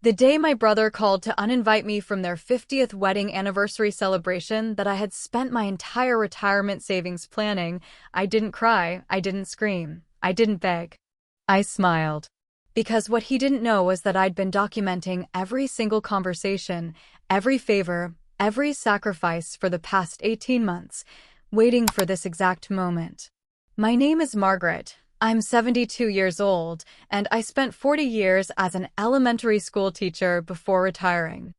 The day my brother called to uninvite me from their 50th wedding anniversary celebration that I had spent my entire retirement savings planning, I didn't cry, I didn't scream, I didn't beg. I smiled. Because what he didn't know was that I'd been documenting every single conversation, every favor, every sacrifice for the past 18 months, waiting for this exact moment. My name is Margaret. I'm 72 years old, and I spent 40 years as an elementary school teacher before retiring.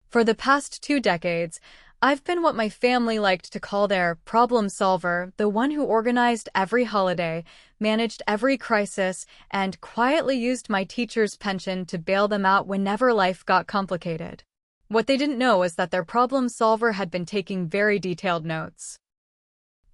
For the past 2 decades, I've been what my family liked to call their problem solver, the one who organized every holiday, managed every crisis, and quietly used my teacher's pension to bail them out whenever life got complicated. What they didn't know was that their problem solver had been taking very detailed notes.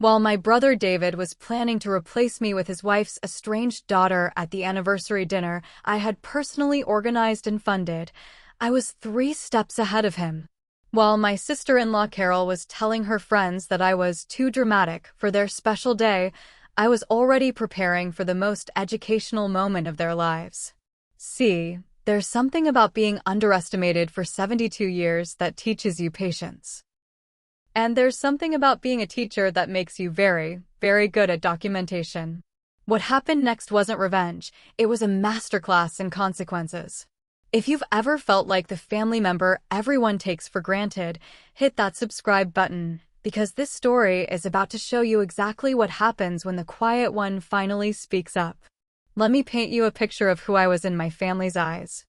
While my brother David was planning to replace me with his wife's estranged daughter at the anniversary dinner I had personally organized and funded, I was 3 steps ahead of him. While my sister-in-law Carol was telling her friends that I was too dramatic for their special day, I was already preparing for the most educational moment of their lives. See, there's something about being underestimated for 72 years that teaches you patience. And there's something about being a teacher that makes you very, very good at documentation. What happened next wasn't revenge, it was a masterclass in consequences. If you've ever felt like the family member everyone takes for granted, hit that subscribe button, because this story is about to show you exactly what happens when the quiet one finally speaks up. Let me paint you a picture of who I was in my family's eyes.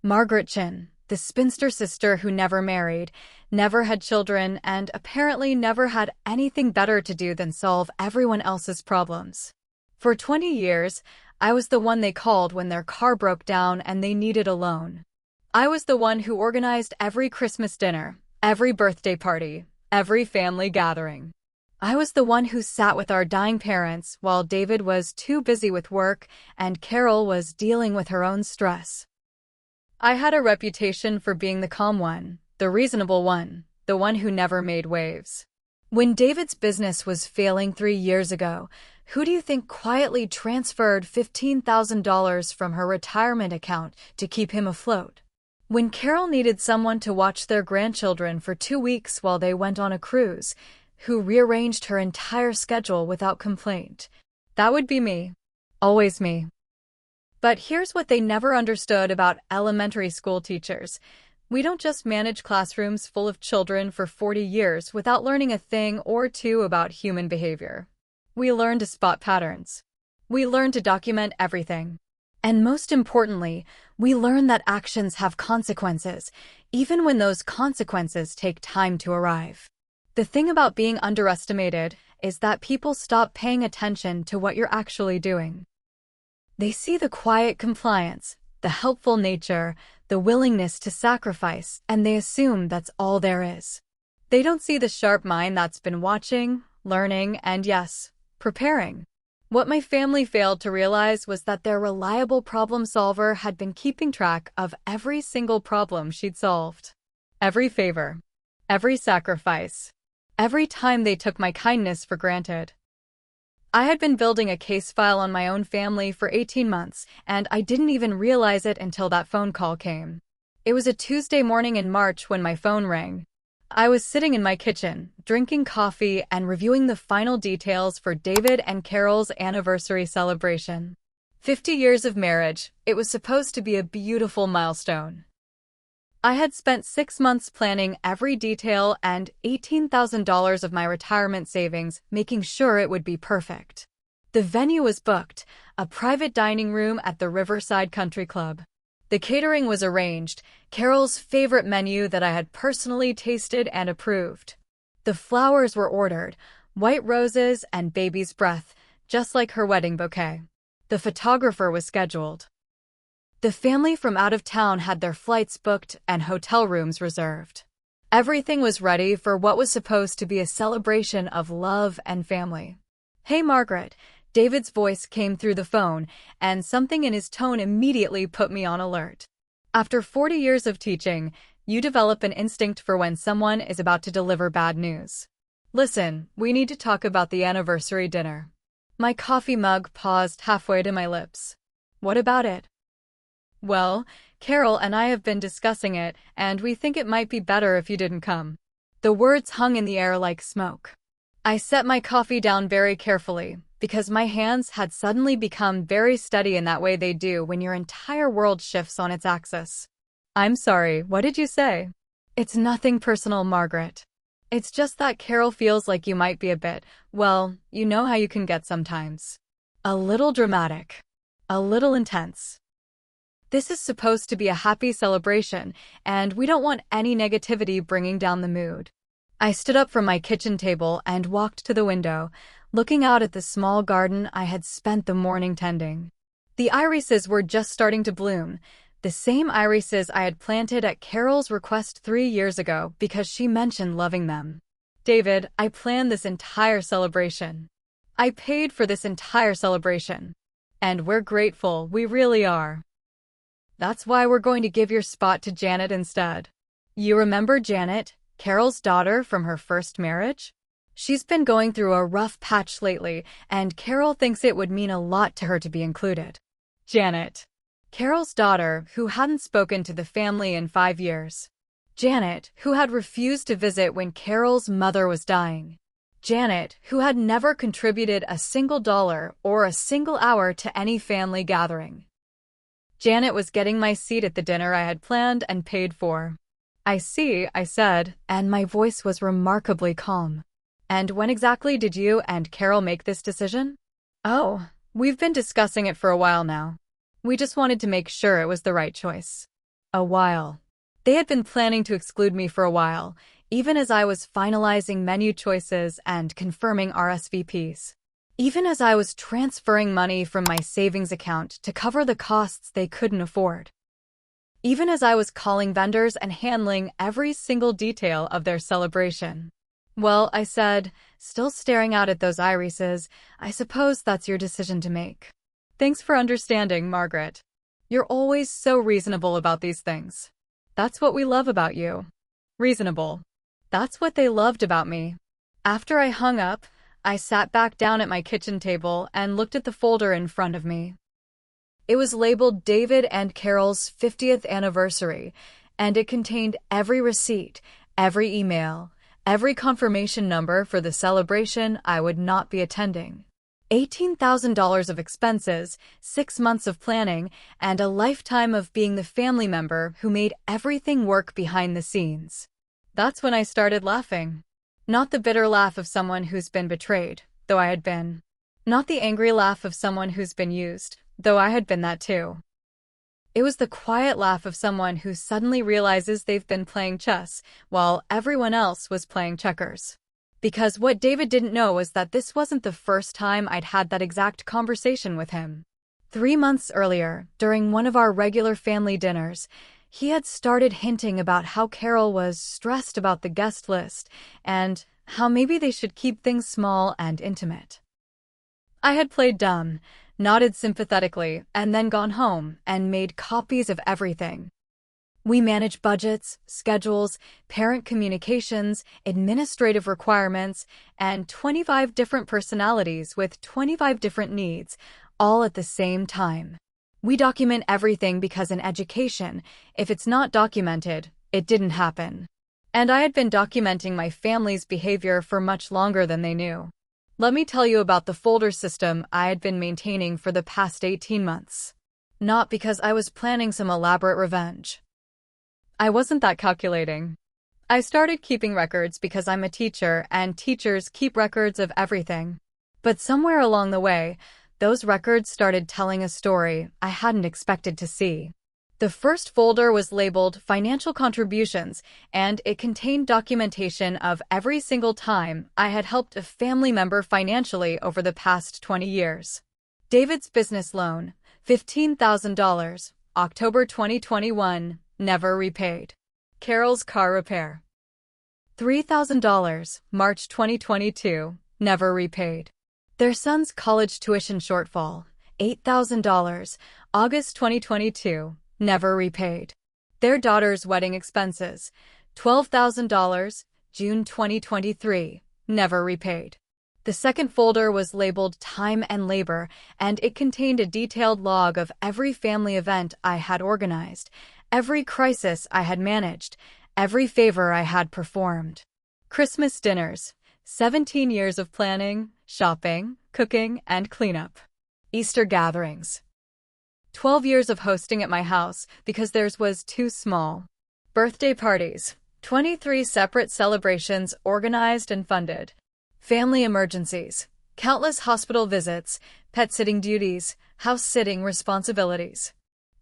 Margaret Chin, the spinster sister who never married, never had children, and apparently never had anything better to do than solve everyone else's problems. For 20 years, I was the one they called when their car broke down and they needed a loan. I was the one who organized every Christmas dinner, every birthday party, every family gathering. I was the one who sat with our dying parents while David was too busy with work and Carol was dealing with her own stress. I had a reputation for being the calm one, the reasonable one, the one who never made waves. When David's business was failing 3 years ago, who do you think quietly transferred $15,000 from her retirement account to keep him afloat? When Carol needed someone to watch their grandchildren for 2 weeks while they went on a cruise, who rearranged her entire schedule without complaint? That would be me. Always me. But here's what they never understood about elementary school teachers. We don't just manage classrooms full of children for 40 years without learning a thing or two about human behavior. We learn to spot patterns. We learn to document everything. And most importantly, we learn that actions have consequences, even when those consequences take time to arrive. The thing about being underestimated is that people stop paying attention to what you're actually doing. They see the quiet compliance, the helpful nature, the willingness to sacrifice, and they assume that's all there is. They don't see the sharp mind that's been watching, learning, and yes, preparing. What my family failed to realize was that their reliable problem solver had been keeping track of every single problem she'd solved. Every favor. Every sacrifice. Every time they took my kindness for granted. I had been building a case file on my own family for 18 months, and I didn't even realize it until that phone call came. It was a Tuesday morning in March when my phone rang. I was sitting in my kitchen, drinking coffee and reviewing the final details for David and Carol's anniversary celebration. 50 years of marriage, it was supposed to be a beautiful milestone. I had spent 6 months planning every detail and $18,000 of my retirement savings, making sure it would be perfect. The venue was booked, a private dining room at the Riverside Country Club. The catering was arranged, Carol's favorite menu that I had personally tasted and approved. The flowers were ordered, white roses and baby's breath, just like her wedding bouquet. The photographer was scheduled. The family from out of town had their flights booked and hotel rooms reserved. Everything was ready for what was supposed to be a celebration of love and family. "Hey, Margaret," David's voice came through the phone, and something in his tone immediately put me on alert. After 40 years of teaching, you develop an instinct for when someone is about to deliver bad news. "Listen, we need to talk about the anniversary dinner." My coffee mug paused halfway to my lips. "What about it?" "Well, Carol and I have been discussing it, and we think it might be better if you didn't come. The words hung in the air like smoke. I set my coffee down very carefully, because my hands had suddenly become very steady in that way they do when your entire world shifts on its axis. I'm sorry, what did you say? It's nothing personal, Margaret. It's just that Carol feels like you might be a bit, well, you know how you can get sometimes. A little dramatic. A little intense. This is supposed to be a happy celebration, and we don't want any negativity bringing down the mood. I stood up from my kitchen table and walked to the window, looking out at the small garden I had spent the morning tending. The irises were just starting to bloom, the same irises I had planted at Carol's request 3 years ago because she mentioned loving them. David, I planned this entire celebration. I paid for this entire celebration. And we're grateful, we really are. That's why we're going to give your spot to Janet instead. You remember Janet, Carol's daughter from her first marriage? She's been going through a rough patch lately, and Carol thinks it would mean a lot to her to be included. Janet. Carol's daughter, who hadn't spoken to the family in 5 years. Janet, who had refused to visit when Carol's mother was dying. Janet, who had never contributed a single dollar or a single hour to any family gathering. Janet was getting my seat at the dinner I had planned and paid for. I see, I said, and my voice was remarkably calm. And when exactly did you and Carol make this decision? Oh, we've been discussing it for a while now. We just wanted to make sure it was the right choice. A while. They had been planning to exclude me for a while, even as I was finalizing menu choices and confirming RSVPs. Even as I was transferring money from my savings account to cover the costs they couldn't afford. Even as I was calling vendors and handling every single detail of their celebration. Well, I said, still staring out at those irises, I suppose that's your decision to make. Thanks for understanding, Margaret. You're always so reasonable about these things. That's what we love about you. Reasonable. That's what they loved about me. After I hung up, I sat back down at my kitchen table and looked at the folder in front of me. It was labeled David and Carol's 50th anniversary, and it contained every receipt, every email, every confirmation number for the celebration I would not be attending. $18,000 of expenses, 6 months of planning, and a lifetime of being the family member who made everything work behind the scenes. That's when I started laughing. Not the bitter laugh of someone who's been betrayed, though I had been. Not the angry laugh of someone who's been used, though I had been that too. It was the quiet laugh of someone who suddenly realizes they've been playing chess while everyone else was playing checkers. Because what David didn't know was that this wasn't the first time I'd had that exact conversation with him. 3 months earlier, during one of our regular family dinners, he had started hinting about how Carol was stressed about the guest list and how maybe they should keep things small and intimate. I had played dumb, nodded sympathetically, and then gone home and made copies of everything. We manage budgets, schedules, parent communications, administrative requirements, and 25 different personalities with 25 different needs, all at the same time. We document everything because in education, if it's not documented, it didn't happen. And I had been documenting my family's behavior for much longer than they knew. Let me tell you about the folder system I had been maintaining for the past 18 months. Not because I was planning some elaborate revenge. I wasn't that calculating. I started keeping records because I'm a teacher and teachers keep records of everything. But somewhere along the way, those records started telling a story I hadn't expected to see. The first folder was labeled Financial Contributions, and it contained documentation of every single time I had helped a family member financially over the past 20 years. David's business loan, $15,000, October 2021, never repaid. Carol's car repair, $3,000, March 2022, never repaid. Their son's college tuition shortfall, $8,000, August 2022, never repaid. Their daughter's wedding expenses, $12,000, June 2023, never repaid. The second folder was labeled Time and Labor, and it contained a detailed log of every family event I had organized, every crisis I had managed, every favor I had performed. Christmas dinners, 17 years of planning, shopping, cooking, and cleanup. Easter gatherings, 12 years of hosting at my house because theirs was too small. Birthday parties, 23 separate celebrations organized and funded. Family emergencies, countless hospital visits, pet-sitting duties, house-sitting responsibilities.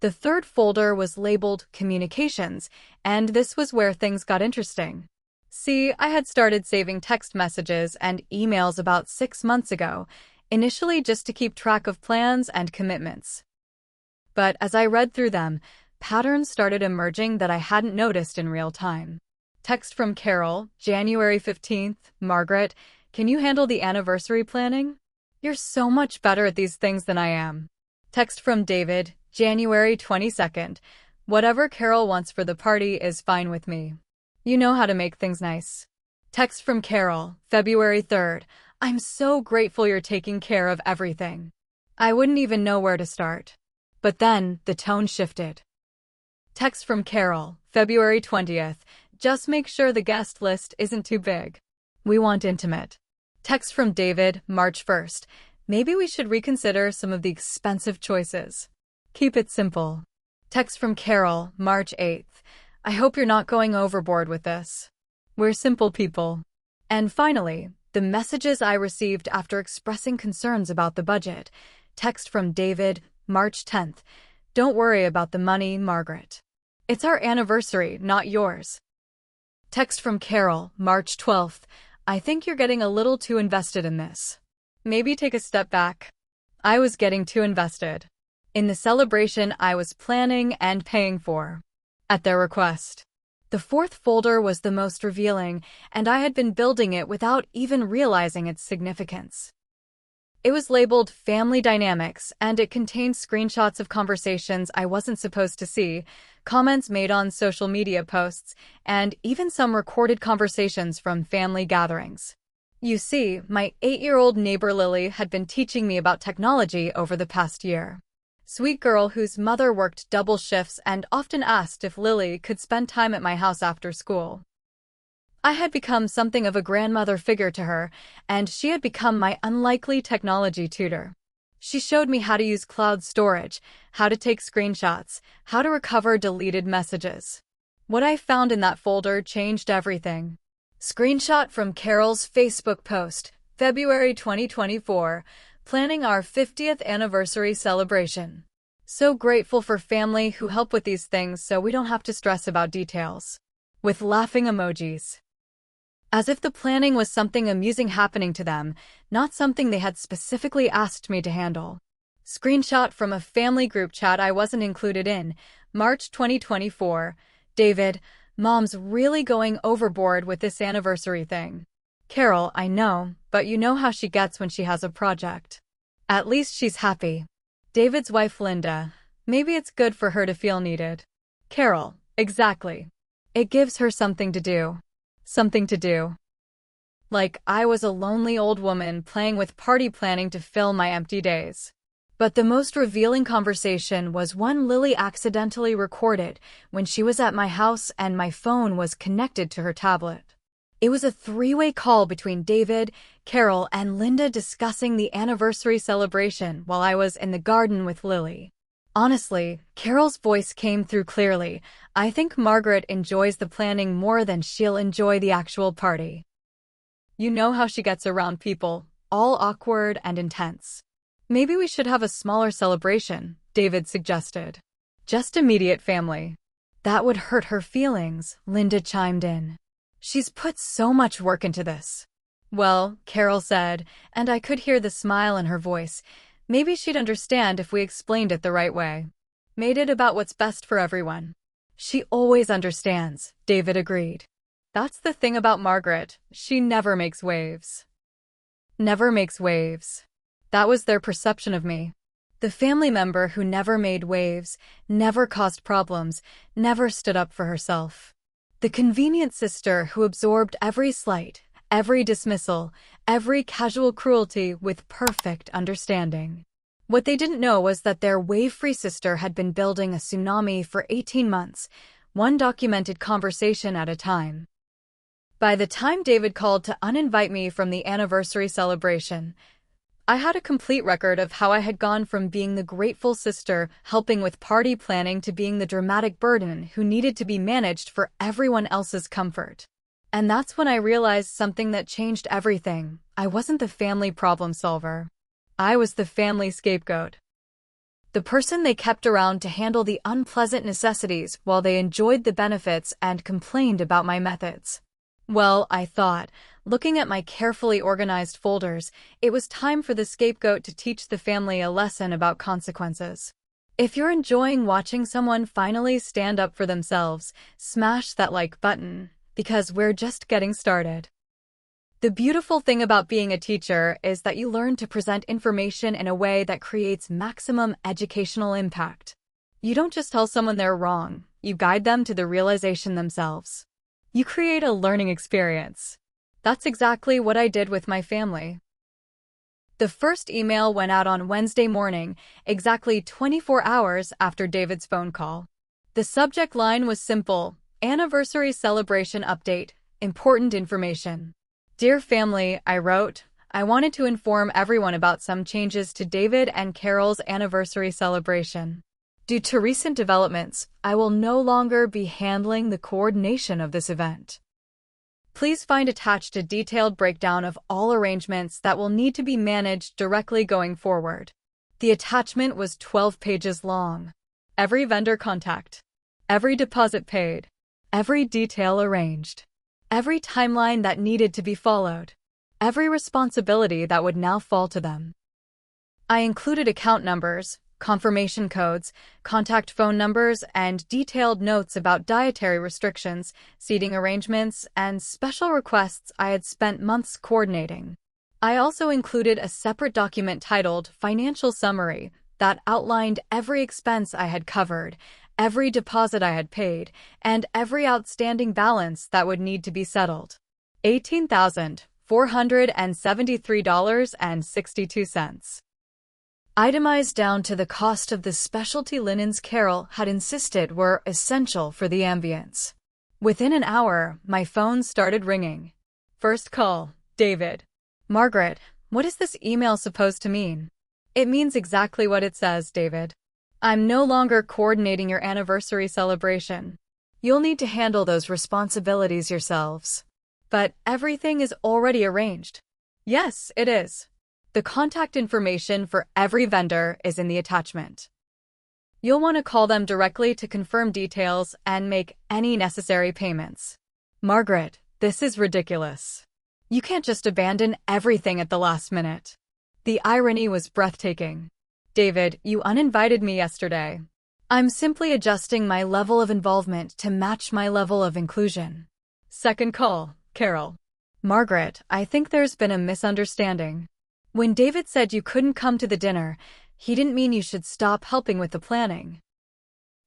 The third folder was labeled Communications, and this was where things got interesting. See, I had started saving text messages and emails about 6 months ago, initially just to keep track of plans and commitments. But as I read through them, patterns started emerging that I hadn't noticed in real time. Text from Carol, January 15th, Margaret, can you handle the anniversary planning? You're so much better at these things than I am. Text from David, January 22nd, whatever Carol wants for the party is fine with me. You know how to make things nice. Text from Carol, February 3rd, I'm so grateful you're taking care of everything. I wouldn't even know where to start. But then, the tone shifted. Text from Carol, February 20th. Just make sure the guest list isn't too big. We want intimate. Text from David, March 1st. Maybe we should reconsider some of the expensive choices. Keep it simple. Text from Carol, March 8th. I hope you're not going overboard with this. We're simple people. And finally, the messages I received after expressing concerns about the budget. Text from David, March 10th. Don't worry about the money, Margaret. It's our anniversary, not yours. Text from Carol, March 12th. I think you're getting a little too invested in this. Maybe take a step back. I was getting too invested in the celebration I was planning and paying for, at their request. The fourth folder was the most revealing, and I had been building it without even realizing its significance. It was labeled Family Dynamics, and it contained screenshots of conversations I wasn't supposed to see, comments made on social media posts, and even some recorded conversations from family gatherings. You see, my 8-year-old neighbor Lily had been teaching me about technology over the past year. Sweet girl whose mother worked double shifts and often asked if Lily could spend time at my house after school. I had become something of a grandmother figure to her, and she had become my unlikely technology tutor. She showed me how to use cloud storage, how to take screenshots, how to recover deleted messages. What I found in that folder changed everything. Screenshot from Carol's Facebook post, February 2024, planning our 50th anniversary celebration. So grateful for family who help with these things so we don't have to stress about details. With laughing emojis. As if the planning was something amusing happening to them, not something they had specifically asked me to handle. Screenshot from a family group chat I wasn't included in, March 2024. David, Mom's really going overboard with this anniversary thing. Carol, I know, but you know how she gets when she has a project. At least she's happy. David's wife Linda, maybe it's good for her to feel needed. Carol, exactly. It gives her something to do. Something to do. Like I was a lonely old woman playing with party planning to fill my empty days. But the most revealing conversation was one Lily accidentally recorded when she was at my house and my phone was connected to her tablet. It was a 3-way call between David, Carol, and Linda discussing the anniversary celebration while I was in the garden with Lily. Honestly, Carol's voice came through clearly. I think Margaret enjoys the planning more than she'll enjoy the actual party. You know how she gets around people, all awkward and intense. Maybe we should have a smaller celebration, David suggested. Just immediate family. That would hurt her feelings, Linda chimed in. She's put so much work into this. Well, Carol said, and I could hear the smile in her voice. Maybe she'd understand if we explained it the right way. Made it about what's best for everyone. She always understands, David agreed. That's the thing about Margaret, she never makes waves. Never makes waves. That was their perception of me. The family member who never made waves, never caused problems, never stood up for herself. The convenient sister who absorbed every slight, every dismissal, every casual cruelty with perfect understanding. What they didn't know was that their wave-free sister had been building a tsunami for 18 months, one documented conversation at a time. By the time David called to uninvite me from the anniversary celebration, I had a complete record of how I had gone from being the grateful sister helping with party planning to being the dramatic burden who needed to be managed for everyone else's comfort. And that's when I realized something that changed everything. I wasn't the family problem solver. I was the family scapegoat. The person they kept around to handle the unpleasant necessities while they enjoyed the benefits and complained about my methods. Well, I thought, looking at my carefully organized folders, it was time for the scapegoat to teach the family a lesson about consequences. If you're enjoying watching someone finally stand up for themselves, smash that like button, because we're just getting started. The beautiful thing about being a teacher is that you learn to present information in a way that creates maximum educational impact. You don't just tell someone they're wrong, you guide them to the realization themselves. You create a learning experience. That's exactly what I did with my family. The first email went out on Wednesday morning, exactly 24 hours after David's phone call. The subject line was simple: Anniversary Celebration Update, Important Information. Dear family, I wrote, I wanted to inform everyone about some changes to David and Carol's anniversary celebration. Due to recent developments, I will no longer be handling the coordination of this event. Please find attached a detailed breakdown of all arrangements that will need to be managed directly going forward. The attachment was 12 pages long. Every vendor contact, every deposit paid, every detail arranged, every timeline that needed to be followed, every responsibility that would now fall to them. I included account numbers, confirmation codes, contact phone numbers, and detailed notes about dietary restrictions, seating arrangements, and special requests I had spent months coordinating. I also included a separate document titled Financial Summary that outlined every expense I had covered, every deposit I had paid, and every outstanding balance that would need to be settled. $18,473.62. Itemized down to the cost of the specialty linens Carol had insisted were essential for the ambience. Within an hour, my phone started ringing. First call, David. Margaret, what is this email supposed to mean? It means exactly what it says, David. I'm no longer coordinating your anniversary celebration. You'll need to handle those responsibilities yourselves. But everything is already arranged. Yes, it is. The contact information for every vendor is in the attachment. You'll want to call them directly to confirm details and make any necessary payments. Margaret, this is ridiculous. You can't just abandon everything at the last minute. The irony was breathtaking. David, you uninvited me yesterday. I'm simply adjusting my level of involvement to match my level of inclusion. Second call, Carol. Margaret, I think there's been a misunderstanding. When David said you couldn't come to the dinner, he didn't mean you should stop helping with the planning.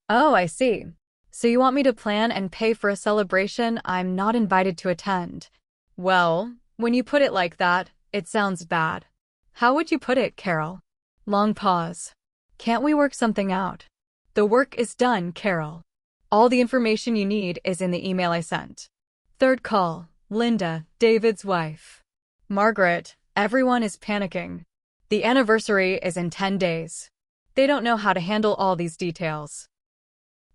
Oh, I see. So you want me to plan and pay for a celebration I'm not invited to attend? Well, when you put it like that, it sounds bad. How would you put it, Carol? Long pause. Can't we work something out? The work is done, Carol. All the information you need is in the email I sent. Third call, Linda, David's wife. Margaret, everyone is panicking. The anniversary is in 10 days. They don't know how to handle all these details.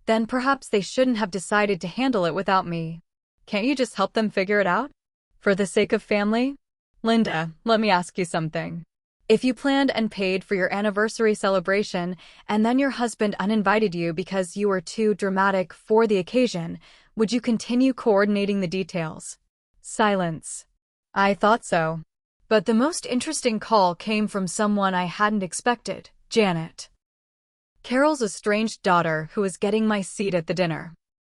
Then perhaps they shouldn't have decided to handle it without me. Can't you just help them figure it out? For the sake of family? Linda, let me ask you something. If you planned and paid for your anniversary celebration and then your husband uninvited you because you were too dramatic for the occasion, would you continue coordinating the details? Silence. I thought so. But the most interesting call came from someone I hadn't expected, Janet. Carol's estranged daughter who was getting my seat at the dinner.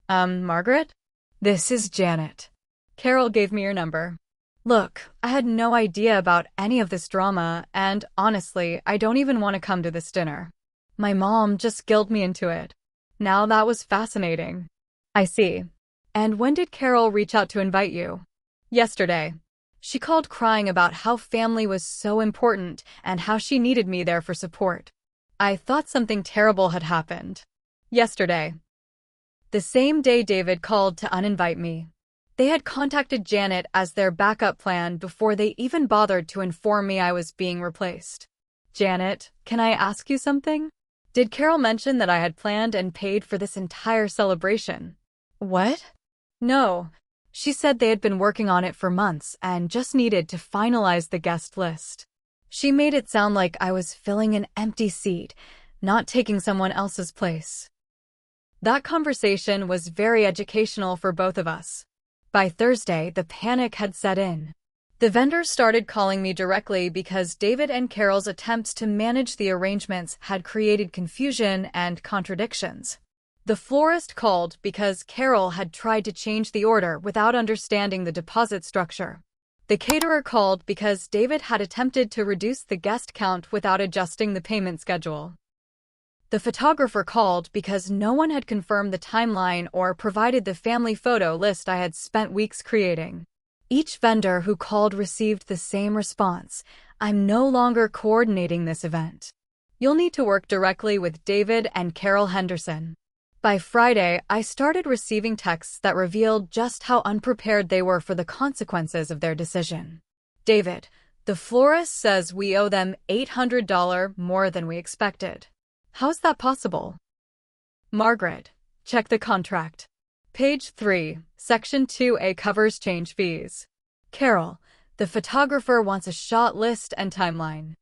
Margaret? This is Janet. Carol gave me your number. Look, I had no idea about any of this drama, and honestly, I don't even want to come to this dinner. My mom just guilted me into it. Now that was fascinating. I see. And when did Carol reach out to invite you? Yesterday. She called crying about how family was so important and how she needed me there for support. I thought something terrible had happened. Yesterday, the same day David called to uninvite me. They had contacted Janet as their backup plan before they even bothered to inform me I was being replaced. Janet, can I ask you something? Did Carol mention that I had planned and paid for this entire celebration? What? No. She said they had been working on it for months and just needed to finalize the guest list. She made it sound like I was filling an empty seat, not taking someone else's place. That conversation was very educational for both of us. By Thursday, the panic had set in. The vendors started calling me directly because David and Carol's attempts to manage the arrangements had created confusion and contradictions. The florist called because Carol had tried to change the order without understanding the deposit structure. The caterer called because David had attempted to reduce the guest count without adjusting the payment schedule. The photographer called because no one had confirmed the timeline or provided the family photo list I had spent weeks creating. Each vendor who called received the same response: I'm no longer coordinating this event. You'll need to work directly with David and Carol Henderson. By Friday, I started receiving texts that revealed just how unprepared they were for the consequences of their decision. David, the florist says we owe them $800 more than we expected. How's that possible? Margaret, check the contract. Page 3, Section 2A covers change fees. Carol, the photographer wants a shot list and timeline.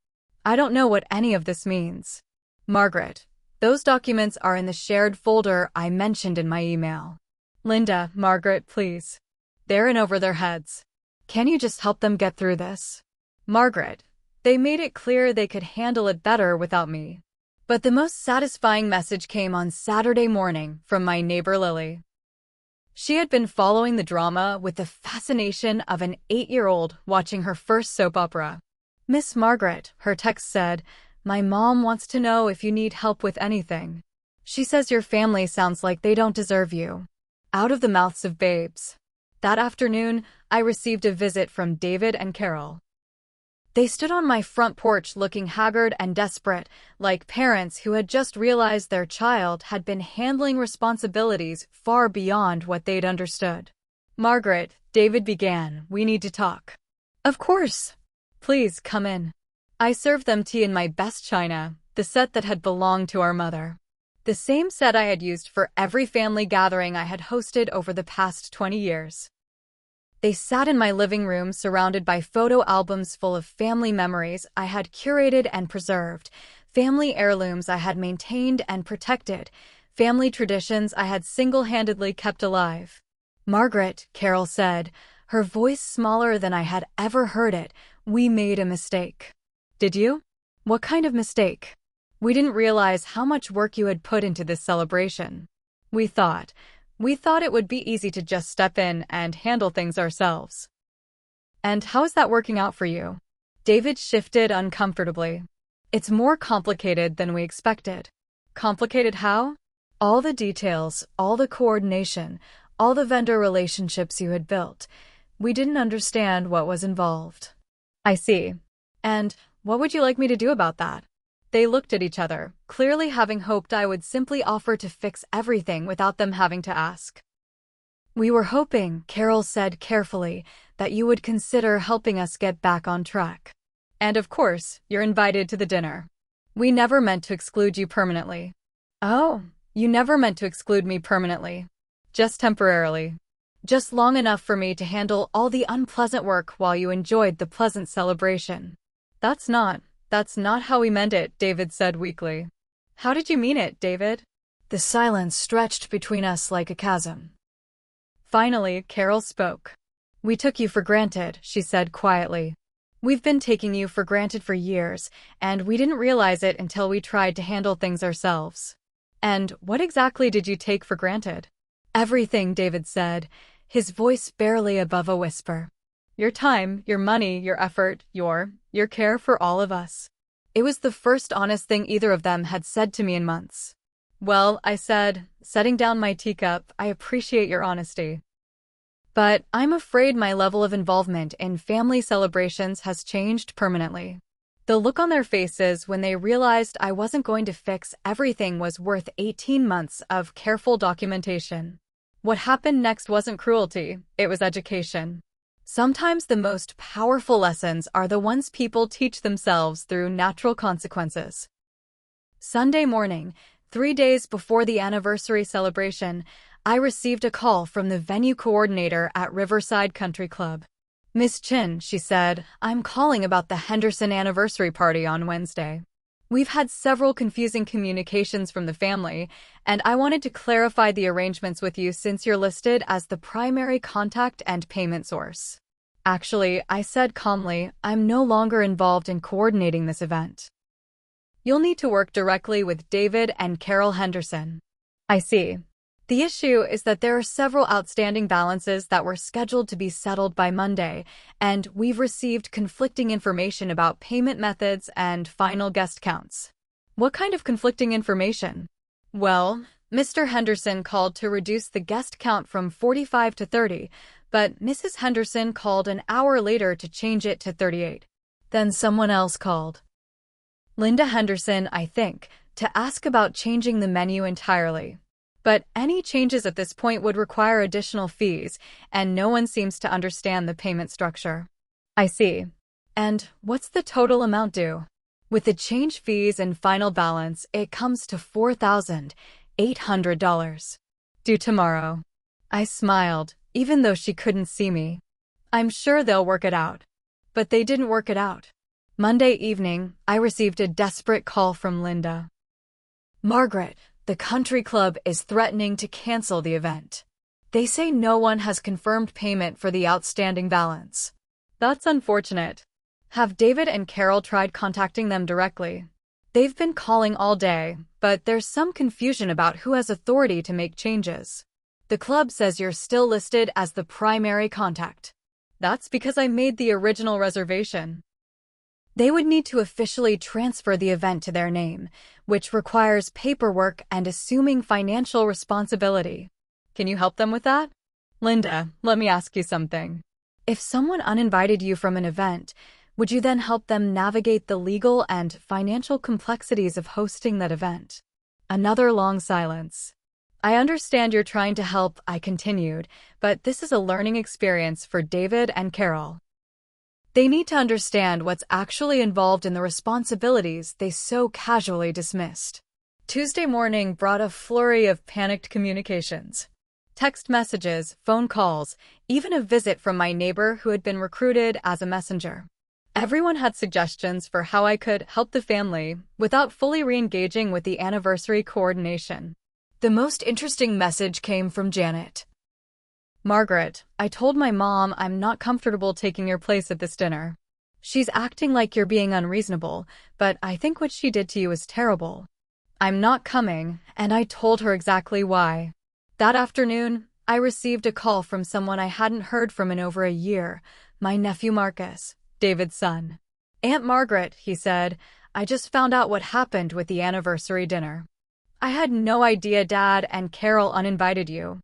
I don't know what any of this means. Margaret, those documents are in the shared folder I mentioned in my email. Linda, Margaret, please. They're in over their heads. Can you just help them get through this? Margaret, they made it clear they could handle it better without me. But the most satisfying message came on Saturday morning from my neighbor Lily. She had been following the drama with the fascination of an 8-year-old watching her first soap opera. Miss Margaret, her text said, my mom wants to know if you need help with anything. She says your family sounds like they don't deserve you. Out of the mouths of babes. That afternoon, I received a visit from David and Carol. They stood on my front porch looking haggard and desperate, like parents who had just realized their child had been handling responsibilities far beyond what they'd understood. Margaret, David began, we need to talk. Of course. Please come in. I served them tea in my best china, the set that had belonged to our mother. The same set I had used for every family gathering I had hosted over the past 20 years. They sat in my living room surrounded by photo albums full of family memories I had curated and preserved, family heirlooms I had maintained and protected, family traditions I had single-handedly kept alive. Margaret, Carol said, her voice smaller than I had ever heard it, we made a mistake. Did you? What kind of mistake? We didn't realize how much work you had put into this celebration. We thought it would be easy to just step in and handle things ourselves. And how is that working out for you? David shifted uncomfortably. It's more complicated than we expected. Complicated how? All the details, all the coordination, all the vendor relationships you had built. We didn't understand what was involved. I see. And what would you like me to do about that? They looked at each other, clearly having hoped I would simply offer to fix everything without them having to ask. We were hoping, Carol said carefully, that you would consider helping us get back on track. And of course, you're invited to the dinner. We never meant to exclude you permanently. Oh, you never meant to exclude me permanently. Just temporarily. Just long enough for me to handle all the unpleasant work while you enjoyed the pleasant celebration. That's not how we meant it, David said weakly. How did you mean it, David? The silence stretched between us like a chasm. Finally, Carol spoke. We took you for granted, she said quietly. We've been taking you for granted for years, and we didn't realize it until we tried to handle things ourselves. And what exactly did you take for granted? Everything, David said, his voice barely above a whisper. Your time, your money, your effort, your care for all of us. It was the first honest thing either of them had said to me in months. Well, I said, setting down my teacup, I appreciate your honesty. But I'm afraid my level of involvement in family celebrations has changed permanently. The look on their faces when they realized I wasn't going to fix everything was worth 18 months of careful documentation. What happened next wasn't cruelty, it was education. Sometimes the most powerful lessons are the ones people teach themselves through natural consequences. Sunday morning, 3 days before the anniversary celebration, I received a call from the venue coordinator at Riverside Country Club. "Miss Chin," she said, "I'm calling about the Henderson anniversary party on Wednesday. We've had several confusing communications from the family, and I wanted to clarify the arrangements with you since you're listed as the primary contact and payment source." "Actually," I said calmly, "I'm no longer involved in coordinating this event. You'll need to work directly with David and Carol Henderson." "I see. The issue is that there are several outstanding balances that were scheduled to be settled by Monday, and we've received conflicting information about payment methods and final guest counts." "What kind of conflicting information?" "Well, Mr. Henderson called to reduce the guest count from 45 to 30, but Mrs. Henderson called an hour later to change it to 38. Then someone else called. Linda Henderson, I think, to ask about changing the menu entirely. But any changes at this point would require additional fees, and no one seems to understand the payment structure." "I see. And what's the total amount due?" "With the change fees and final balance, it comes to $4,800. Due tomorrow." I smiled, even though she couldn't see me. "I'm sure they'll work it out." But they didn't work it out. Monday evening, I received a desperate call from Linda. "Margaret, the country club is threatening to cancel the event. They say no one has confirmed payment for the outstanding balance." "That's unfortunate. Have David and Carol tried contacting them directly?" "They've been calling all day, but there's some confusion about who has authority to make changes. The club says you're still listed as the primary contact." "That's because I made the original reservation." "They would need to officially transfer the event to their name, which requires paperwork and assuming financial responsibility." "Can you help them with that?" "Linda, let me ask you something. If someone uninvited you from an event, would you then help them navigate the legal and financial complexities of hosting that event?" Another long silence. "I understand you're trying to help," I continued, "but this is a learning experience for David and Carol. They need to understand what's actually involved in the responsibilities they so casually dismissed." Tuesday morning brought a flurry of panicked communications. Text messages, phone calls, even a visit from my neighbor who had been recruited as a messenger. Everyone had suggestions for how I could help the family without fully re-engaging with the anniversary coordination. The most interesting message came from Janet. "Margaret, I told my mom I'm not comfortable taking your place at this dinner. She's acting like you're being unreasonable, but I think what she did to you is terrible. I'm not coming, and I told her exactly why." That afternoon, I received a call from someone I hadn't heard from in over a year, my nephew Marcus, David's son. "Aunt Margaret," he said, "I just found out what happened with the anniversary dinner. I had no idea Dad and Carol uninvited you."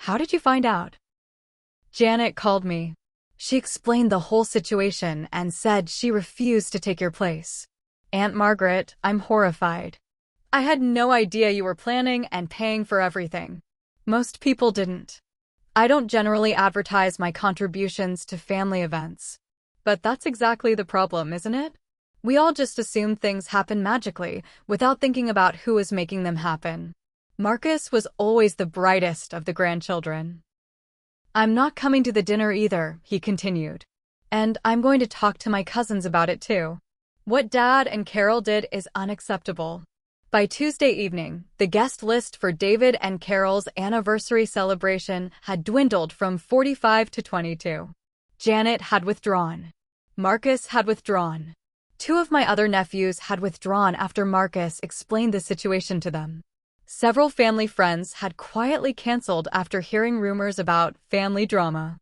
"How did you find out?" "Janet called me. She explained the whole situation and said she refused to take your place." "Aunt Margaret, I'm horrified. I had no idea you were planning and paying for everything. Most people didn't. I don't generally advertise my contributions to family events. But that's exactly the problem, isn't it? We all just assume things happen magically without thinking about who is making them happen." Marcus was always the brightest of the grandchildren. "I'm not coming to the dinner either," he continued. "And I'm going to talk to my cousins about it too. What Dad and Carol did is unacceptable." By Tuesday evening, the guest list for David and Carol's anniversary celebration had dwindled from 45 to 22. Janet had withdrawn. Marcus had withdrawn. 2 of my other nephews had withdrawn after Marcus explained the situation to them. Several family friends had quietly canceled after hearing rumors about family drama.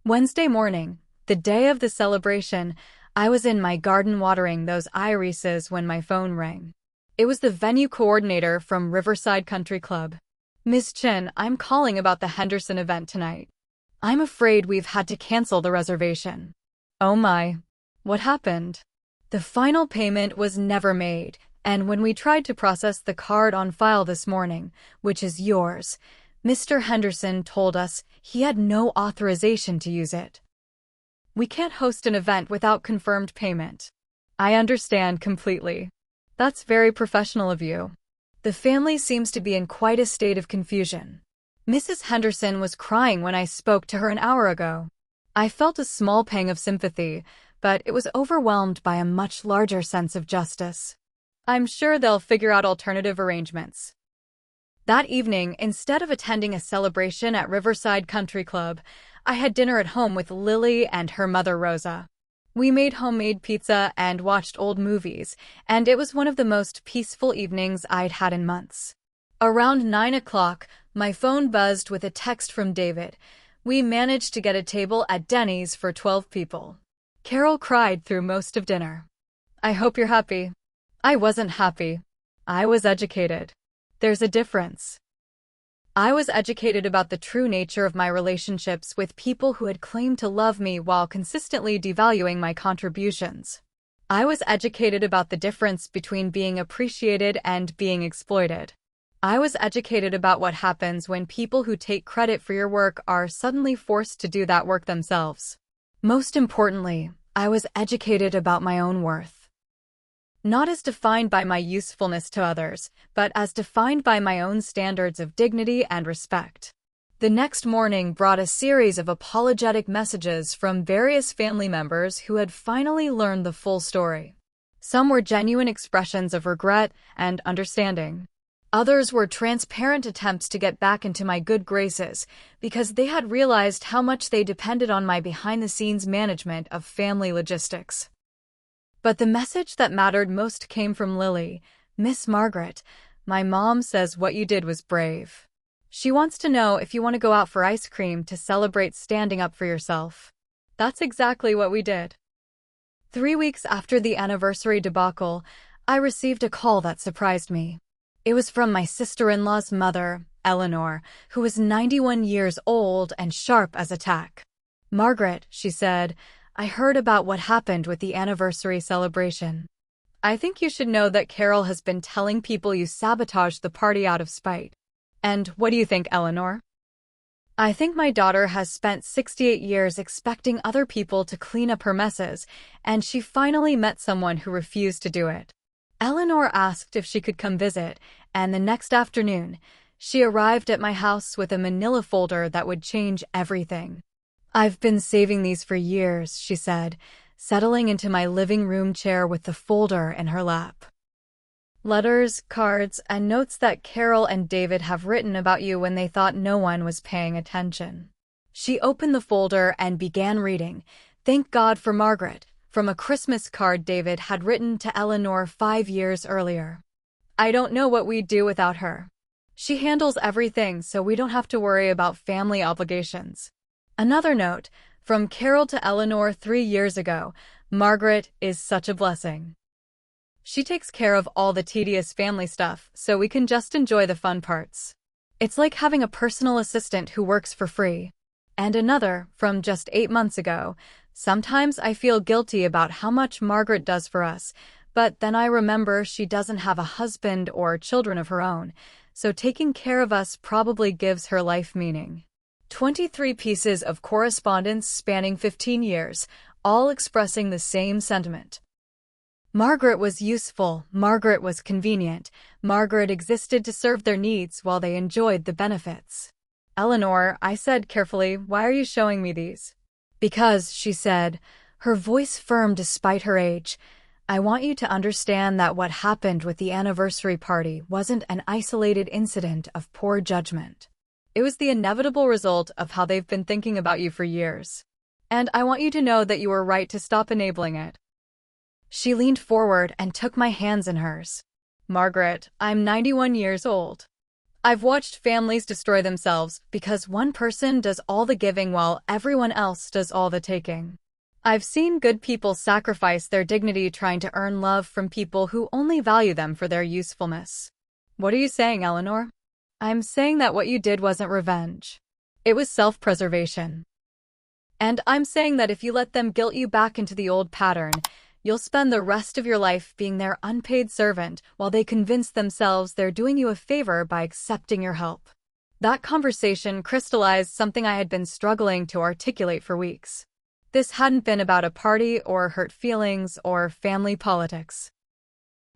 Wednesday morning, the day of the celebration, I was in my garden watering those irises when my phone rang. It was the venue coordinator from Riverside Country Club. "Miss Chin, I'm calling about the Henderson event tonight. I'm afraid we've had to cancel the reservation. Oh my. What happened? The final payment was never made, and when we tried to process the card on file this morning, which is yours, Mr. Henderson told us he had no authorization to use it. We can't host an event without confirmed payment. I understand completely. That's very professional of you. The family seems to be in quite a state of confusion. Mrs. Henderson was crying when I spoke to her an hour ago. I felt a small pang of sympathy, but it was overwhelmed by a much larger sense of justice. I'm sure they'll figure out alternative arrangements. That evening, instead of attending a celebration at Riverside Country Club, I had dinner at home with Lily and her mother Rosa. We made homemade pizza and watched old movies, and it was one of the most peaceful evenings I'd had in months. Around 9 o'clock, my phone buzzed with a text from David. We managed to get a table at Denny's for 12 people. Carol cried through most of dinner. I hope you're happy. I wasn't happy. I was educated. There's a difference. I was educated about the true nature of my relationships with people who had claimed to love me while consistently devaluing my contributions. I was educated about the difference between being appreciated and being exploited. I was educated about what happens when people who take credit for your work are suddenly forced to do that work themselves. Most importantly, I was educated about my own worth. Not as defined by my usefulness to others, but as defined by my own standards of dignity and respect. The next morning brought a series of apologetic messages from various family members who had finally learned the full story. Some were genuine expressions of regret and understanding. Others were transparent attempts to get back into my good graces because they had realized how much they depended on my behind-the-scenes management of family logistics. But the message that mattered most came from Lily. Miss Margaret, my mom says what you did was brave. She wants to know if you want to go out for ice cream to celebrate standing up for yourself. That's exactly what we did. 3 weeks after the anniversary debacle, I received a call that surprised me. It was from my sister-in-law's mother, Eleanor, who was 91 years old and sharp as a tack. Margaret, she said, I heard about what happened with the anniversary celebration. I think you should know that Carol has been telling people you sabotaged the party out of spite. And what do you think, Eleanor? I think my daughter has spent 68 years expecting other people to clean up her messes, and she finally met someone who refused to do it. Eleanor asked if she could come visit, and the next afternoon, she arrived at my house with a manila folder that would change everything. I've been saving these for years, she said, settling into my living room chair with the folder in her lap. Letters, cards, and notes that Carol and David have written about you when they thought no one was paying attention. She opened the folder and began reading, "Thank God for Margaret," from a Christmas card David had written to Eleanor 5 years earlier. I don't know what we'd do without her. She handles everything so we don't have to worry about family obligations. Another note, from Carol to Eleanor 3 years ago, Margaret is such a blessing. She takes care of all the tedious family stuff so we can just enjoy the fun parts. It's like having a personal assistant who works for free. And another, from just 8 months ago, sometimes I feel guilty about how much Margaret does for us, but then I remember she doesn't have a husband or children of her own, so taking care of us probably gives her life meaning. 23 pieces of correspondence spanning 15 years, all expressing the same sentiment. Margaret was useful, Margaret was convenient, Margaret existed to serve their needs while they enjoyed the benefits. Eleanor, I said carefully, why are you showing me these? Because, she said, her voice firm despite her age, I want you to understand that what happened with the anniversary party wasn't an isolated incident of poor judgment. It was the inevitable result of how they've been thinking about you for years. And I want you to know that you were right to stop enabling it. She leaned forward and took my hands in hers. Margaret, I'm 91 years old. I've watched families destroy themselves because one person does all the giving while everyone else does all the taking. I've seen good people sacrifice their dignity trying to earn love from people who only value them for their usefulness. What are you saying, Eleanor? I'm saying that what you did wasn't revenge. It was self-preservation. And I'm saying that if you let them guilt you back into the old pattern, you'll spend the rest of your life being their unpaid servant while they convince themselves they're doing you a favor by accepting your help. That conversation crystallized something I had been struggling to articulate for weeks. This hadn't been about a party or hurt feelings or family politics.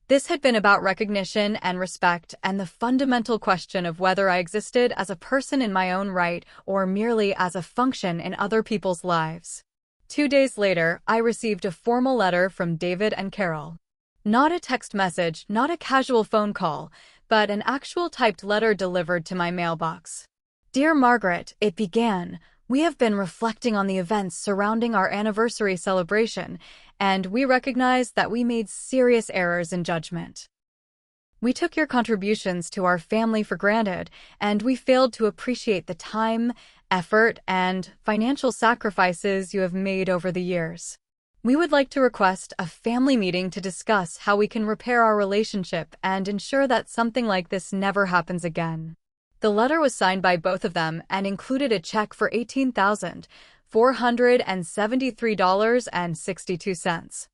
This had been about recognition and respect and the fundamental question of whether I existed as a person in my own right or merely as a function in other people's lives. 2 days later, I received a formal letter from David and Carol. Not a text message, not a casual phone call, but an actual typed letter delivered to my mailbox. Dear Margaret, it began. We have been reflecting on the events surrounding our anniversary celebration, and we recognize that we made serious errors in judgment. We took your contributions to our family for granted, and we failed to appreciate the time, effort, and financial sacrifices you have made over the years. We would like to request a family meeting to discuss how we can repair our relationship and ensure that something like this never happens again. The letter was signed by both of them and included a check for $18,473.62.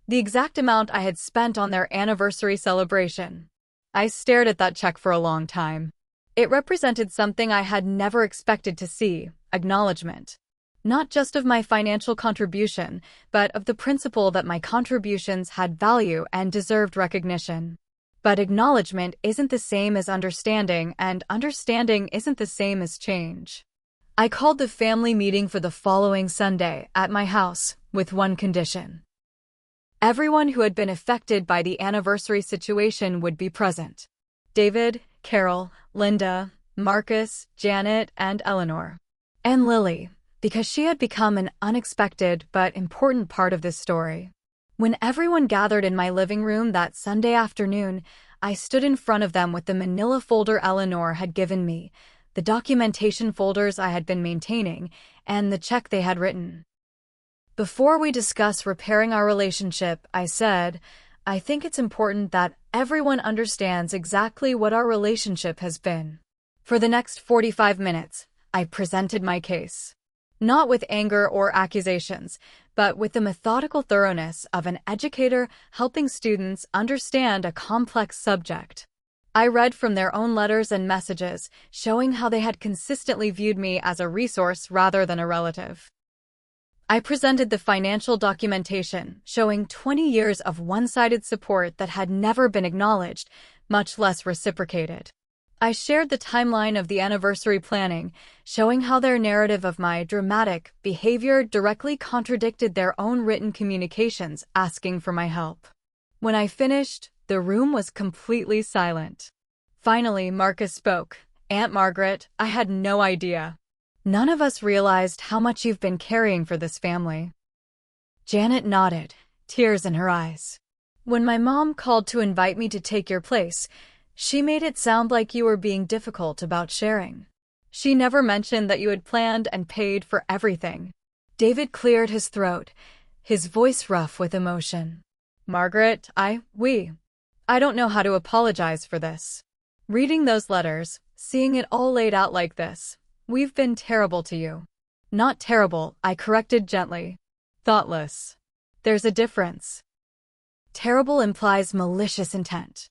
The exact amount I had spent on their anniversary celebration. I stared at that check for a long time. It represented something I had never expected to see: acknowledgement. Not just of my financial contribution, but of the principle that my contributions had value and deserved recognition. But acknowledgement isn't the same as understanding, and understanding isn't the same as change. I called the family meeting for the following Sunday at my house, with one condition. Everyone who had been affected by the anniversary situation would be present. David, Carol, Linda, Marcus, Janet, and Eleanor. And Lily, because she had become an unexpected but important part of this story. When everyone gathered in my living room that Sunday afternoon, I stood in front of them with the manila folder Eleanor had given me, the documentation folders I had been maintaining, and the check they had written. Before we discuss repairing our relationship, I said, I think it's important that everyone understands exactly what our relationship has been. For the next 45 minutes, I presented my case. Not with anger or accusations, but with the methodical thoroughness of an educator helping students understand a complex subject. I read from their own letters and messages, showing how they had consistently viewed me as a resource rather than a relative. I presented the financial documentation, showing 20 years of one-sided support that had never been acknowledged, much less reciprocated. I shared the timeline of the anniversary planning, showing how their narrative of my dramatic behavior directly contradicted their own written communications asking for my help. When I finished, the room was completely silent. Finally, Marcus spoke. Aunt Margaret, I had no idea. None of us realized how much you've been carrying for this family. Janet nodded, tears in her eyes. When my mom called to invite me to take your place, she made it sound like you were being difficult about sharing. She never mentioned that you had planned and paid for everything. David cleared his throat, his voice rough with emotion. Margaret, I don't know how to apologize for this. Reading those letters, seeing it all laid out like this, we've been terrible to you. Not terrible, I corrected gently. Thoughtless. There's a difference. Terrible implies malicious intent.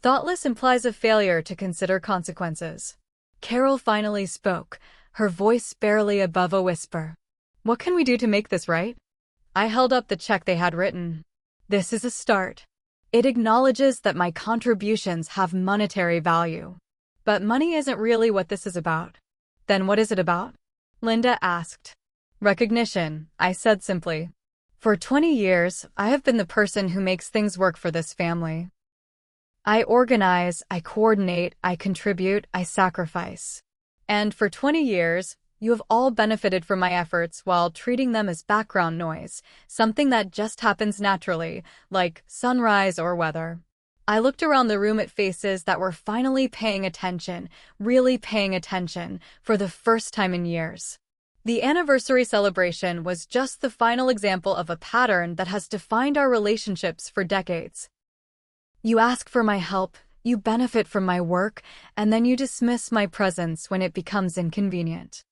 Thoughtless implies a failure to consider consequences. Carol finally spoke, her voice barely above a whisper. What can we do to make this right? I held up the check they had written. This is a start. It acknowledges that my contributions have monetary value. But money isn't really what this is about. Then what is it about? Linda asked. Recognition, I said simply. For 20 years, I have been the person who makes things work for this family. I organize, I coordinate, I contribute, I sacrifice. And for 20 years, you have all benefited from my efforts while treating them as background noise, something that just happens naturally, like sunrise or weather. I looked around the room at faces that were finally paying attention, really paying attention, for the first time in years. The anniversary celebration was just the final example of a pattern that has defined our relationships for decades. You ask for my help, you benefit from my work, and then you dismiss my presence when it becomes inconvenient.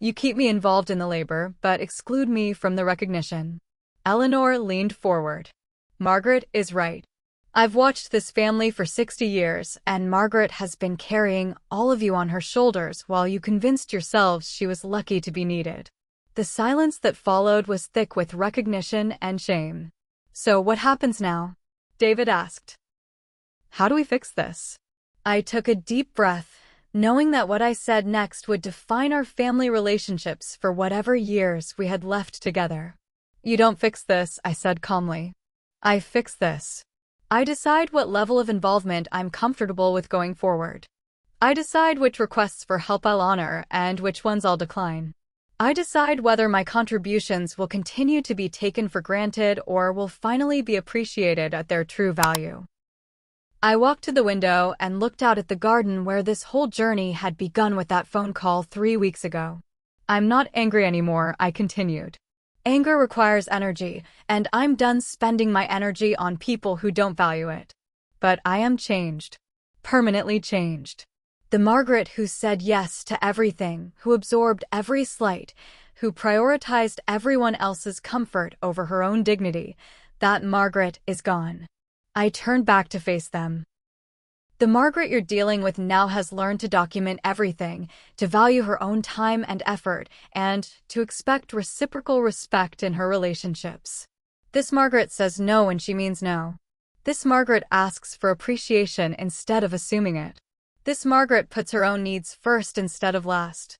You keep me involved in the labor, but exclude me from the recognition. Eleanor leaned forward. Margaret is right. I've watched this family for 60 years, and Margaret has been carrying all of you on her shoulders while you convinced yourselves she was lucky to be needed. The silence that followed was thick with recognition and shame. So what happens now? David asked. How do we fix this? I took a deep breath, knowing that what I said next would define our family relationships for whatever years we had left together. You don't fix this, I said calmly. I fix this. I decide what level of involvement I'm comfortable with going forward. I decide which requests for help I'll honor and which ones I'll decline. I decide whether my contributions will continue to be taken for granted or will finally be appreciated at their true value. I walked to the window and looked out at the garden where this whole journey had begun with that phone call 3 weeks ago. I'm not angry anymore, I continued. Anger requires energy, and I'm done spending my energy on people who don't value it. But I am changed. Permanently changed. The Margaret who said yes to everything, who absorbed every slight, who prioritized everyone else's comfort over her own dignity, that Margaret is gone. I turned back to face them. The Margaret you're dealing with now has learned to document everything, to value her own time and effort, and to expect reciprocal respect in her relationships. This Margaret says no when she means no. This Margaret asks for appreciation instead of assuming it. This Margaret puts her own needs first instead of last.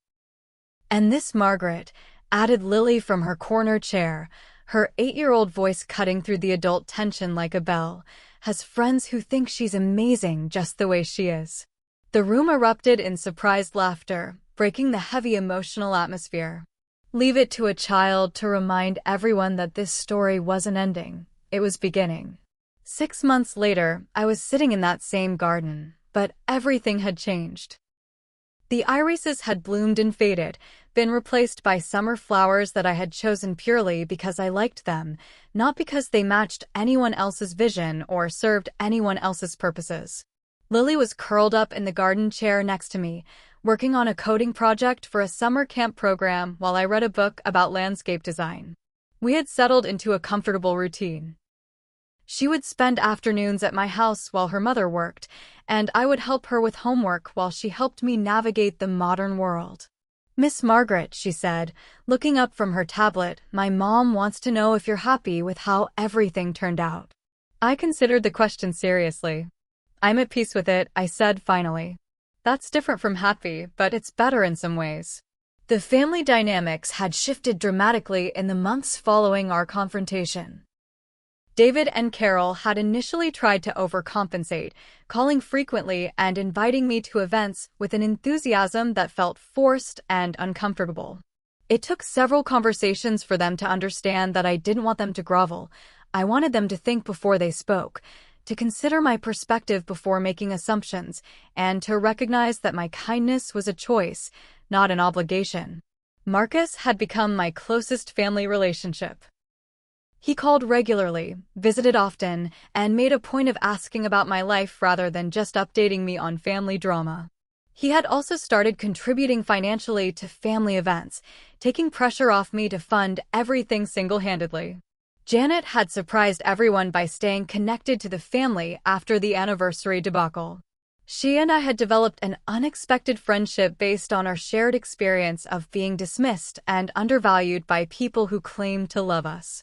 And this Margaret, added Lily from her corner chair, her 8-year-old voice cutting through the adult tension like a bell, has friends who think she's amazing just the way she is. The room erupted in surprised laughter, breaking the heavy emotional atmosphere. Leave it to a child to remind everyone that this story wasn't ending, it was beginning. 6 months later, I was sitting in that same garden, but everything had changed. The irises had bloomed and faded, been replaced by summer flowers that I had chosen purely because I liked them, not because they matched anyone else's vision or served anyone else's purposes. Lily was curled up in the garden chair next to me, working on a coding project for a summer camp program while I read a book about landscape design. We had settled into a comfortable routine. She would spend afternoons at my house while her mother worked, and I would help her with homework while she helped me navigate the modern world. Miss Margaret, she said, looking up from her tablet, my mom wants to know if you're happy with how everything turned out. I considered the question seriously. I'm at peace with it, I said finally. That's different from happy, but it's better in some ways. The family dynamics had shifted dramatically in the months following our confrontation. David and Carol had initially tried to overcompensate, calling frequently and inviting me to events with an enthusiasm that felt forced and uncomfortable. It took several conversations for them to understand that I didn't want them to grovel. I wanted them to think before they spoke, to consider my perspective before making assumptions, and to recognize that my kindness was a choice, not an obligation. Marcus had become my closest family relationship. He called regularly, visited often, and made a point of asking about my life rather than just updating me on family drama. He had also started contributing financially to family events, taking pressure off me to fund everything single-handedly. Janet had surprised everyone by staying connected to the family after the anniversary debacle. She and I had developed an unexpected friendship based on our shared experience of being dismissed and undervalued by people who claimed to love us.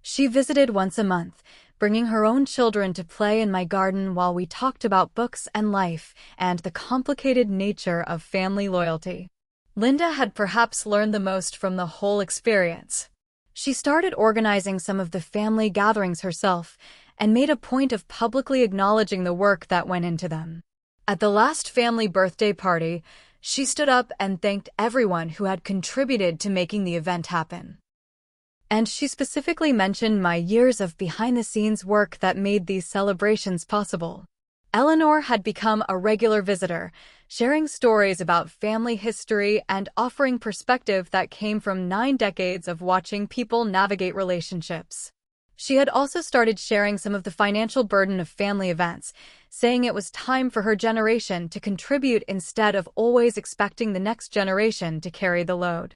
She visited once a month, bringing her own children to play in my garden while we talked about books and life and the complicated nature of family loyalty. Linda had perhaps learned the most from the whole experience. She started organizing some of the family gatherings herself and made a point of publicly acknowledging the work that went into them. At the last family birthday party, she stood up and thanked everyone who had contributed to making the event happen. And she specifically mentioned my years of behind-the-scenes work that made these celebrations possible. Eleanor had become a regular visitor, sharing stories about family history and offering perspective that came from 9 decades of watching people navigate relationships. She had also started sharing some of the financial burden of family events, saying it was time for her generation to contribute instead of always expecting the next generation to carry the load.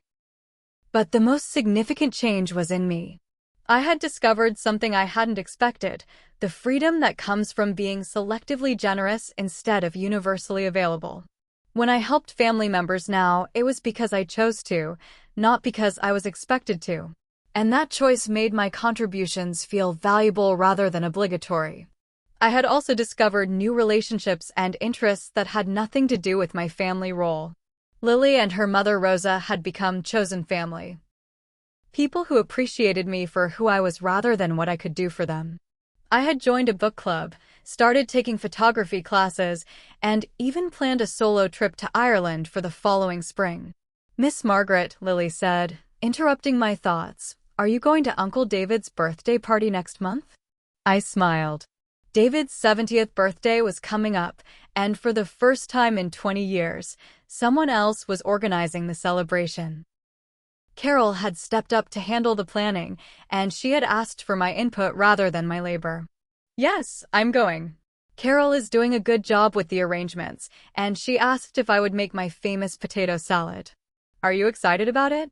But the most significant change was in me. I had discovered something I hadn't expected, the freedom that comes from being selectively generous instead of universally available. When I helped family members now, it was because I chose to, not because I was expected to. And that choice made my contributions feel valuable rather than obligatory. I had also discovered new relationships and interests that had nothing to do with my family role. Lily and her mother Rosa had become chosen family. People who appreciated me for who I was rather than what I could do for them. I had joined a book club, started taking photography classes, and even planned a solo trip to Ireland for the following spring. "Miss Margaret," Lily said, interrupting my thoughts, "are you going to Uncle David's birthday party next month?" I smiled. David's 70th birthday was coming up, and for the first time in 20 years, someone else was organizing the celebration. Carol had stepped up to handle the planning, and she had asked for my input rather than my labor. "Yes, I'm going. Carol is doing a good job with the arrangements, and she asked if I would make my famous potato salad. Are you excited about it?"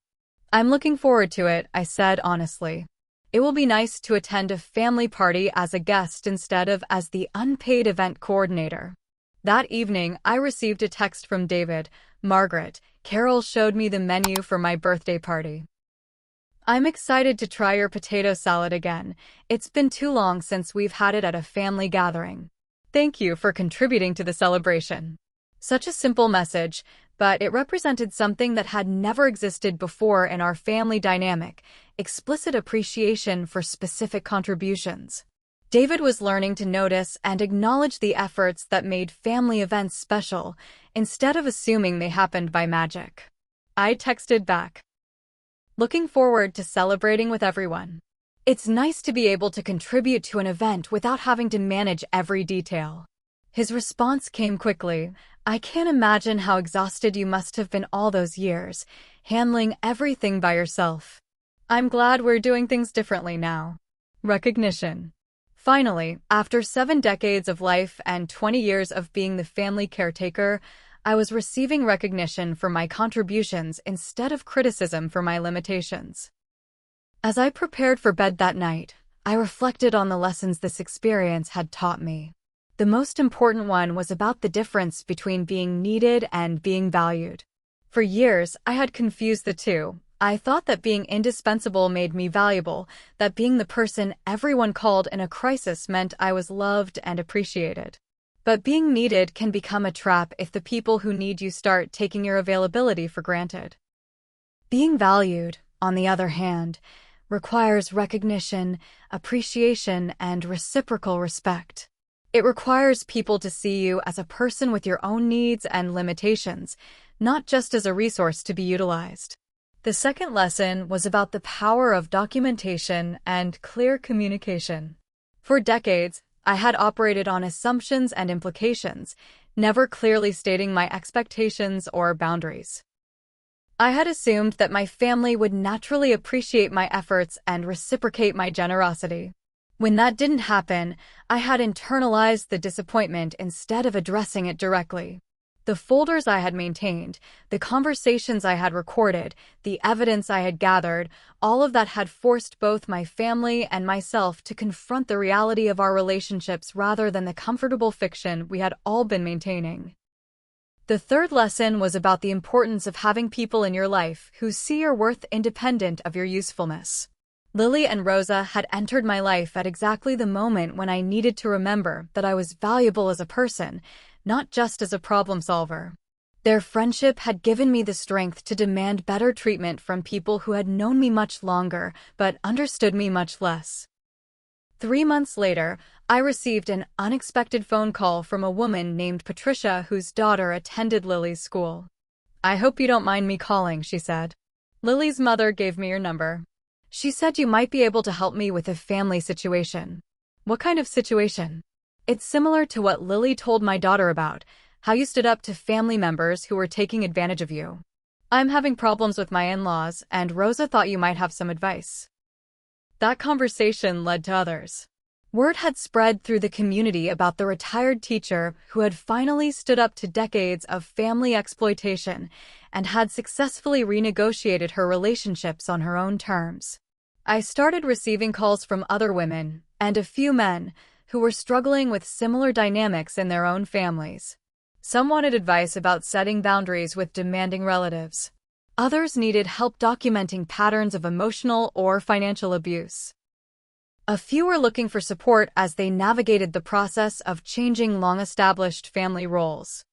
"I'm looking forward to it," I said honestly. It will be nice to attend a family party as a guest instead of as the unpaid event coordinator. That evening, I received a text from David. "Margaret, Carol showed me the menu for my birthday party. I'm excited to try your potato salad again. It's been too long since we've had it at a family gathering. Thank you for contributing to the celebration." Such a simple message, but it represented something that had never existed before in our family dynamic: explicit appreciation for specific contributions. David was learning to notice and acknowledge the efforts that made family events special, instead of assuming they happened by magic. I texted back, "Looking forward to celebrating with everyone. It's nice to be able to contribute to an event without having to manage every detail." His response came quickly. "I can't imagine how exhausted you must have been all those years, handling everything by yourself. I'm glad we're doing things differently now." Recognition. Finally, after 7 decades of life and 20 years of being the family caretaker, I was receiving recognition for my contributions instead of criticism for my limitations. As I prepared for bed that night, I reflected on the lessons this experience had taught me. The most important one was about the difference between being needed and being valued. For years, I had confused the two. I thought that being indispensable made me valuable, that being the person everyone called in a crisis meant I was loved and appreciated. But being needed can become a trap if the people who need you start taking your availability for granted. Being valued, on the other hand, requires recognition, appreciation, and reciprocal respect. It requires people to see you as a person with your own needs and limitations, not just as a resource to be utilized. The second lesson was about the power of documentation and clear communication. For decades, I had operated on assumptions and implications, never clearly stating my expectations or boundaries. I had assumed that my family would naturally appreciate my efforts and reciprocate my generosity. When that didn't happen, I had internalized the disappointment instead of addressing it directly. The folders I had maintained, the conversations I had recorded, the evidence I had gathered, all of that had forced both my family and myself to confront the reality of our relationships rather than the comfortable fiction we had all been maintaining. The third lesson was about the importance of having people in your life who see your worth independent of your usefulness. Lily and Rosa had entered my life at exactly the moment when I needed to remember that I was valuable as a person, not just as a problem solver. Their friendship had given me the strength to demand better treatment from people who had known me much longer but understood me much less. 3 months later, I received an unexpected phone call from a woman named Patricia whose daughter attended Lily's school. "I hope you don't mind me calling," she said. "Lily's mother gave me your number. She said you might be able to help me with a family situation." "What kind of situation?" "It's similar to what Lily told my daughter about, how you stood up to family members who were taking advantage of you. I'm having problems with my in-laws, and Rosa thought you might have some advice." That conversation led to others. Word had spread through the community about the retired teacher who had finally stood up to decades of family exploitation and had successfully renegotiated her relationships on her own terms. I started receiving calls from other women and a few men who were struggling with similar dynamics in their own families. Some wanted advice about setting boundaries with demanding relatives. Others needed help documenting patterns of emotional or financial abuse. A few were looking for support as they navigated the process of changing long-established family roles.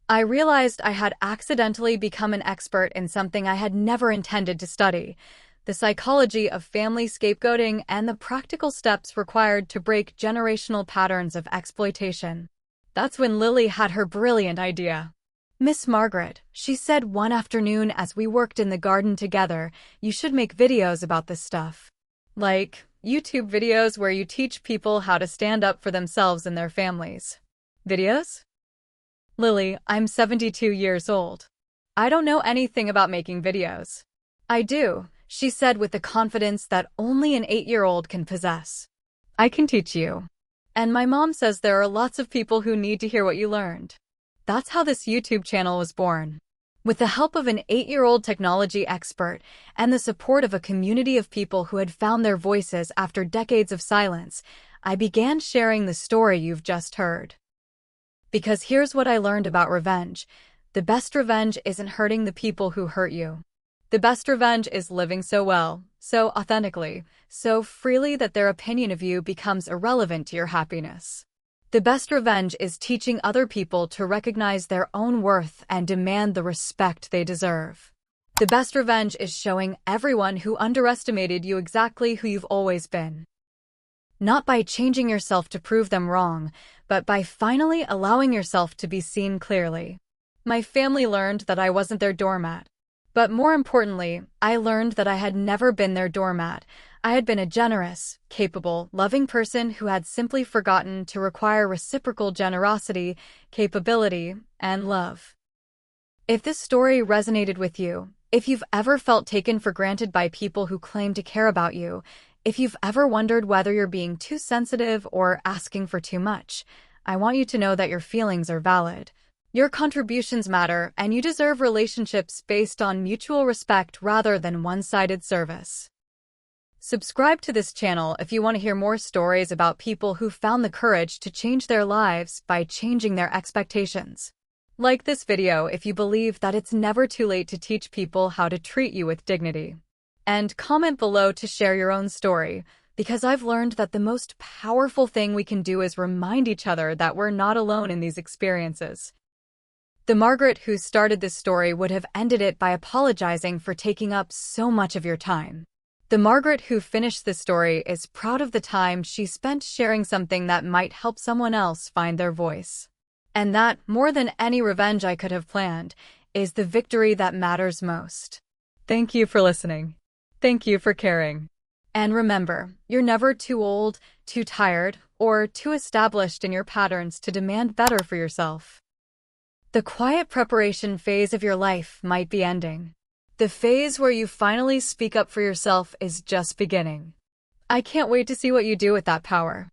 I realized I had accidentally become an expert in something I had never intended to study: the psychology of family scapegoating and the practical steps required to break generational patterns of exploitation. That's when Lily had her brilliant idea. "Miss Margaret," she said one afternoon as we worked in the garden together, "you should make videos about this stuff. Like YouTube videos where you teach people how to stand up for themselves and their families." Videos? Lily, I'm 72 years old. I don't know anything about making videos. I do, she said with the confidence that only an 8-year-old can possess. I can teach you. And my mom says there are lots of people who need to hear what you learned. That's how this YouTube channel was born. With the help of an 8-year-old technology expert and the support of a community of people who had found their voices after decades of silence, I began sharing the story you've just heard. Because here's what I learned about revenge. The best revenge isn't hurting the people who hurt you. The best revenge is living so well, so authentically, so freely that their opinion of you becomes irrelevant to your happiness. The best revenge is teaching other people to recognize their own worth and demand the respect they deserve. The best revenge is showing everyone who underestimated you exactly who you've always been. Not by changing yourself to prove them wrong, but by finally allowing yourself to be seen clearly. My family learned that I wasn't their doormat. But more importantly, I learned that I had never been their doormat. I had been a generous, capable, loving person who had simply forgotten to require reciprocal generosity, capability, and love. If this story resonated with you, if you've ever felt taken for granted by people who claim to care about you, if you've ever wondered whether you're being too sensitive or asking for too much, I want you to know that your feelings are valid. Your contributions matter, and you deserve relationships based on mutual respect rather than one-sided service. Subscribe to this channel if you want to hear more stories about people who found the courage to change their lives by changing their expectations. Like this video if you believe that it's never too late to teach people how to treat you with dignity. And comment below to share your own story, because I've learned that the most powerful thing we can do is remind each other that we're not alone in these experiences. The Margaret who started this story would have ended it by apologizing for taking up so much of your time. The Margaret who finished this story is proud of the time she spent sharing something that might help someone else find their voice. And that, more than any revenge I could have planned, is the victory that matters most. Thank you for listening. Thank you for caring. And remember, you're never too old, too tired, or too established in your patterns to demand better for yourself. The quiet preparation phase of your life might be ending. The phase where you finally speak up for yourself is just beginning. I can't wait to see what you do with that power.